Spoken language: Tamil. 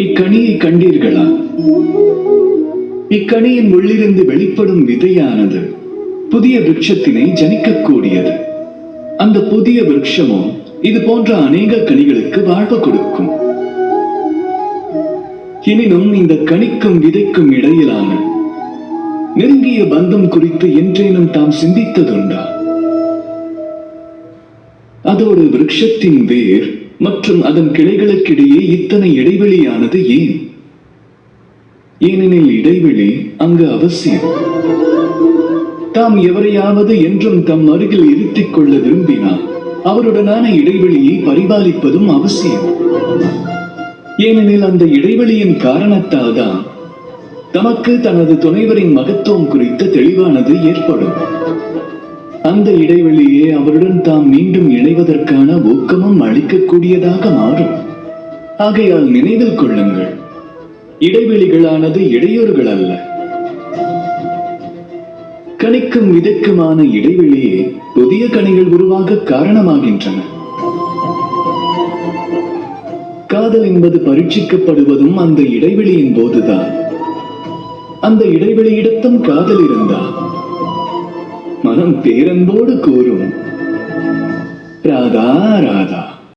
இக்கனியை கண்டீர்களா? இக்கனியின் உள்ளிருந்து வெளிப்படும் விதையானது புதிய விருட்சத்தினை ஜனிக்கக்கூடியது. அந்த புதிய விருட்சமோ இது போன்ற அநேக கனிகளுக்கு வாழ்வு கொடுக்கும். எனினும் இந்த கனிக்கும் விதைக்கும் இடையிலான நெருங்கிய பந்தம் குறித்து என்றேனும் தாம் சிந்தித்ததுண்டா? அதோடு விருட்சத்தின் வேர் மற்றும் அதன் கிளைகளுக்கிடையே இத்தனை இடைவெளியானது ஏன்? ஏனெனில் இடைவெளி அங்கு அவசியம். தாம் எவரையாவது என்றும் தம் அருகில் இருத்திக் கொள்ள விரும்பினால் அவருடனான இடைவெளியை பரிபாலிப்பதும் அவசியம். ஏனெனில் அந்த இடைவெளியின் காரணத்தால் தான் தமக்கு தனது துணைவரின் மகத்துவம் குறித்த தெளிவானது ஏற்படும். அந்த இடைவெளியே அவருடன் தாம் மீண்டும் இணைவதற்கான ஊக்கமும் அளிக்கக்கூடியதாக மாறும். ஆகையால் நினைவில் கொள்ளுங்கள், இடைவெளிகளானது இடையூறுகள் அல்ல. கனிக்கும் விதைக்குமான இடைவெளியே புதிய கனிகள் உருவாக காரணமாகின்றன. காதல் என்பது பரீட்சிக்கப்படுவதும் அந்த இடைவெளியின் போதுதான். அந்த இடைவெளியிடத்தும் காதல் இருந்தால் மனம் பேரன்போடு கூறும், ராதா ராதா.